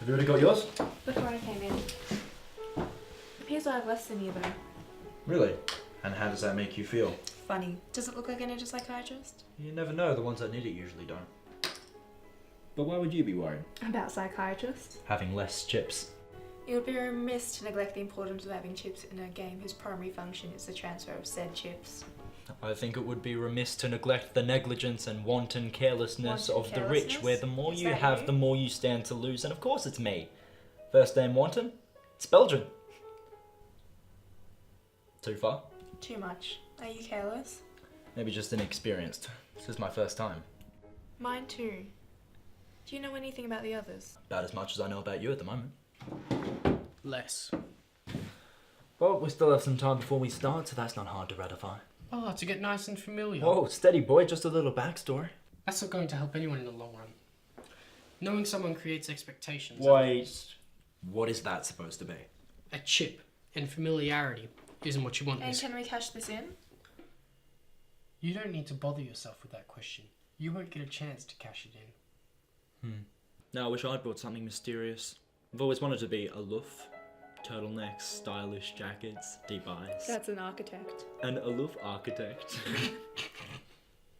Have you already got yours? Before I came in. Appears I have less than you though. Really? And how does that make you feel? Funny. Does it look like I need a psychiatrist? You never know, the ones that need it usually don't. But why would you be worried? About psychiatrists? Having less chips. It would be remiss to neglect the importance of having chips in a game whose primary function is the transfer of said chips. I think it would be remiss to neglect the negligence and wanton carelessness of the rich, where the more you have, the more you stand to lose. And of course it's me. First name Wanton? It's Belgian. Too far? Too much. Are you careless? Maybe just inexperienced. This is my first time. Mine too. Do you know anything about the others? About as much as I know about you at the moment. Less. Well, we still have some time before we start, so that's not hard to ratify. Oh, to get nice and familiar. Whoa, steady boy, just a little backstory. That's not going to help anyone in the long run. Knowing someone creates expectations. Wait, what is that supposed to be? A chip and familiarity isn't what you want. And can we cash this in? You don't need to bother yourself with that question. You won't get a chance to cash it in. No, I wish I'd brought something mysterious. I've always wanted to be aloof. Turtlenecks, stylish jackets, deep eyes. That's an architect. An aloof architect.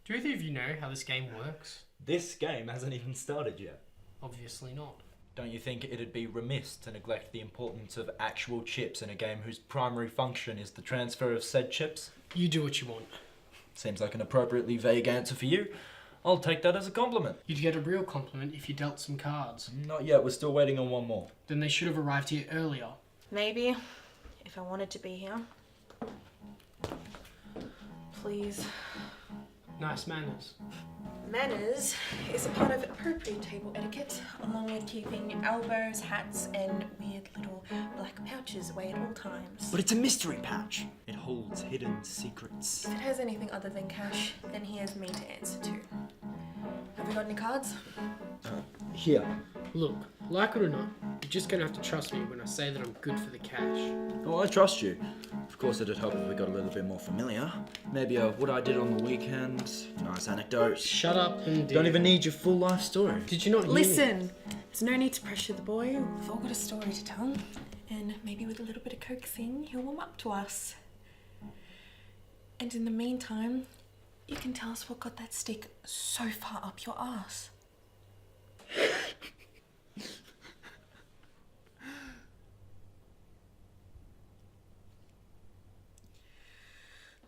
Do either of you know how this game works? This game hasn't even started yet. Obviously not. Don't you think it'd be remiss to neglect the importance of actual chips in a game whose primary function is the transfer of said chips? You do what you want. Seems like an appropriately vague answer for you. I'll take that as a compliment. You'd get a real compliment if you dealt some cards. Not yet, we're still waiting on one more. Then they should have arrived here earlier. Maybe. If I wanted to be here. Please. Nice manners. Manners is a part of appropriate table etiquette, along with keeping elbows, hats, and weird little black pouches away at all times. But it's a mystery pouch. It holds hidden secrets. If it has anything other than cash, then here's me to answer to. Have we got any cards? Here. Look, like it or not, you're just gonna have to trust me when I say that I'm good for the cash. Oh, I trust you. Of course, it'd help if we got a little bit more familiar. Maybe what I did on the weekend, nice anecdotes. Shut up and Don't even need your full life story. Did you not hear me? Listen, there's no need to pressure the boy. We've all got a story to tell. And maybe with a little bit of coaxing, he'll warm up to us. And in the meantime, you can tell us what got that stick so far up your ass.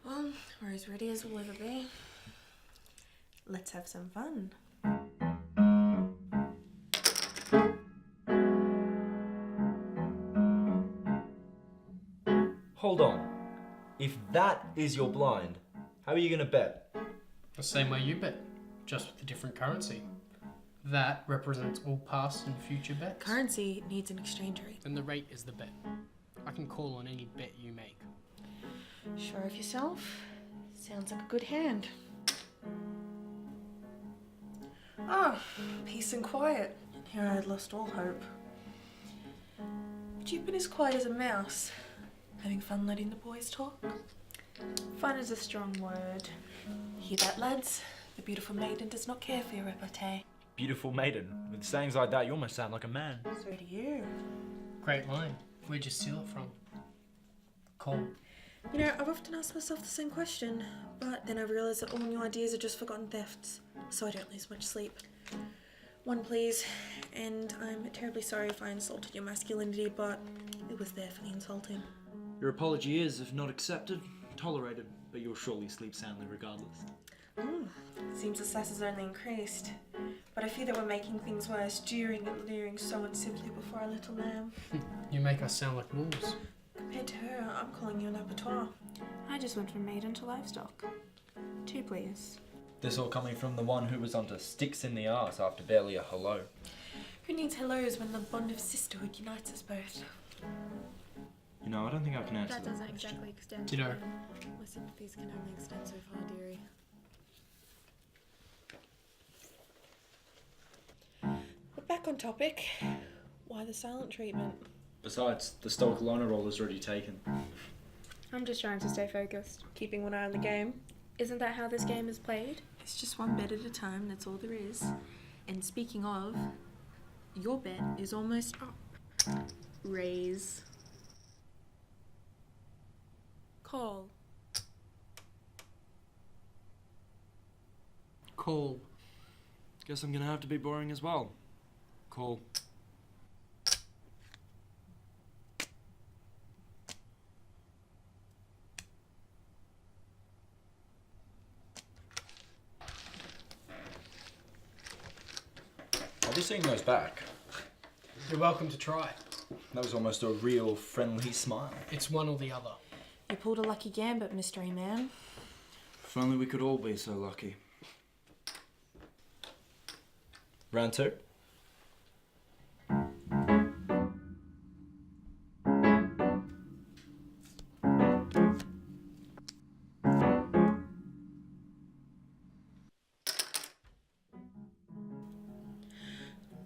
Well, we're as ready as we'll ever be. Let's have some fun. Hold on. If that is your blind, how are you going to bet? The same way you bet, just with a different currency. That represents all past and future bets. Currency needs an exchange rate. Then the rate is the bet. I can call on any bet you make. Sure of yourself? Sounds like a good hand. Oh, peace and quiet. Here I had lost all hope. But you've been as quiet as a mouse. Having fun letting the boys talk? Fun is a strong word. Hear that, lads? The beautiful maiden does not care for your repartee. Beautiful maiden. With sayings like that, you almost sound like a man. So do you. Great line. Where'd you steal it from? Cole. You know, I've often asked myself the same question, but then I realised that all new ideas are just forgotten thefts, so I don't lose much sleep. One, please, and I'm terribly sorry if I insulted your masculinity, but it was there for the insulting. Your apology is, if not accepted, tolerated, but you'll surely sleep soundly regardless. Seems the sass has only increased, but I fear that we're making things worse, jeering and leering so uncivilly before our little lamb. You make us sound like wolves. Compared to her, I'm calling you an abattoir. I just went from maiden to livestock. 2, please. This all coming from the one who was onto sticks in the arse after barely a hello. Who needs hellos when the bond of sisterhood unites us both? You know, I don't think I can answer That that doesn't question. exactly extend. Ditto. My sympathies can only extend so far, dearie. But back on topic. Why the silent treatment? Besides, the stoical honour roll is already taken. I'm just trying to stay focused. Keeping one eye on the game. Isn't that how this game is played? It's just one bet at a time, that's all there is. And speaking of, Your bet is almost up. Raise. Call. Call. Guess I'm gonna have to be boring as well. Call. I'll be seeing those back. You're welcome to try. That was almost a real friendly smile. It's one or the other. You pulled a lucky gambit, mystery man. If only we could all be so lucky. Round 2.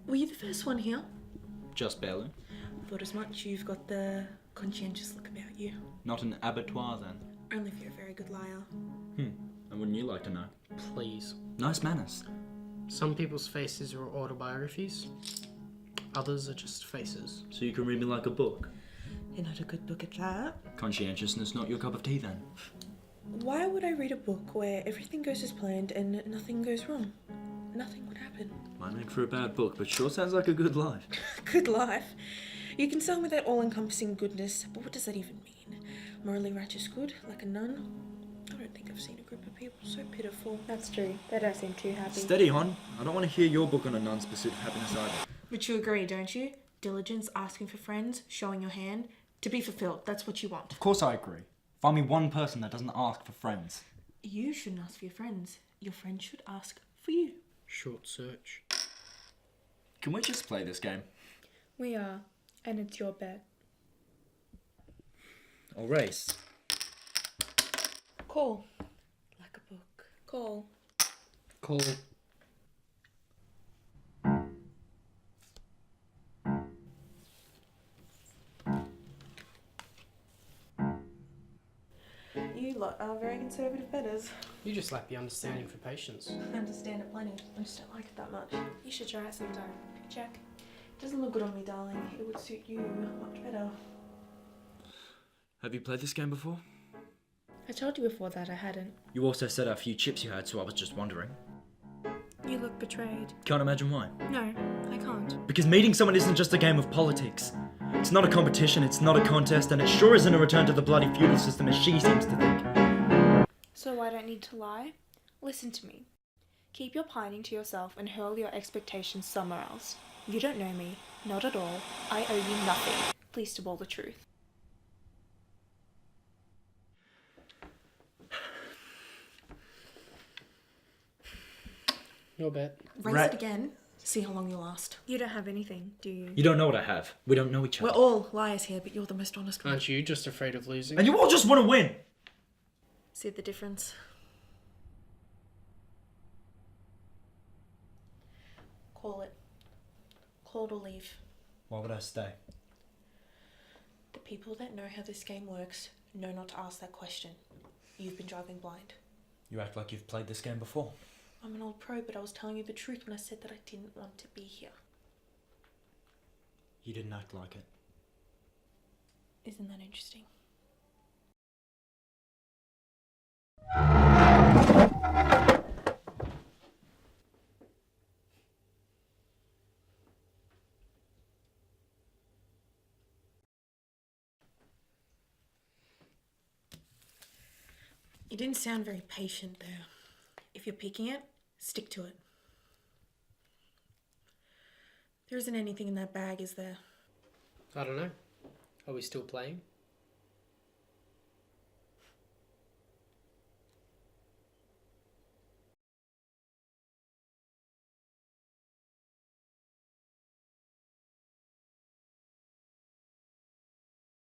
Were you the first one here? Just barely. Thought as much. You've got the conscientious look about you. Not an abattoir then. Only if you're a very good liar. And wouldn't you like to know? Please. Nice manners. Some people's faces are autobiographies. Others are just faces. So you can read me like a book. You're not a good book at that. Conscientiousness not your cup of tea then. Why would I read a book where everything goes as planned and nothing goes wrong? Nothing would happen. Might make for a bad book, but sure sounds like a good life. Good life. You can sell me that all-encompassing goodness, but what does that even mean? Morally righteous good, like a nun? I don't think I've seen a group of people so pitiful. That's true. They don't seem too happy. Steady, hon. I don't want to hear your book on a nun's pursuit of happiness either. But you agree, don't you? Diligence, asking for friends, showing your hand. To be fulfilled, that's what you want. Of course I agree. Find me one person that doesn't ask for friends. You shouldn't ask for your friends. Your friends should ask for you. Short search. Can we just play this game? We are, and it's your bet. Or race? Call. Like a book. Call. Call. You lot are very conservative betters. You just lack the understanding for patience. I understand it plenty. I just don't like it that much. You should try it sometime. Check. It doesn't look good on me, darling. It would suit you much better. Have you played this game before? I told you before that I hadn't. You also said how few chips you had, so I was just wondering. You look betrayed. Can't imagine why. No, I can't. Because meeting someone isn't just a game of politics. It's not a competition, it's not a contest, and it sure isn't a return to the bloody feudal system as she seems to think. So I don't need to lie? Listen to me. Keep your pining to yourself and hurl your expectations somewhere else. You don't know me. Not at all. I owe you nothing. Please to all the truth. Your bet. Raise Right. it again. See how long you last. You don't have anything, do you? You don't know what I have. We don't know each We're other. all liars here, but you're the most honest one. Aren't you just afraid of losing? And you all just want to win! See the difference? Call it. Call it or leave. Why would I stay? The people that know how this game works know not to ask that question. You've been driving blind. You act like you've played this game before. I'm an old pro, but I was telling you the truth when I said that I didn't want to be here. You didn't act like it. Isn't that interesting? You didn't sound very patient there. If you're picking it, stick to it. There isn't anything in that bag, is there? I don't know. Are we still playing?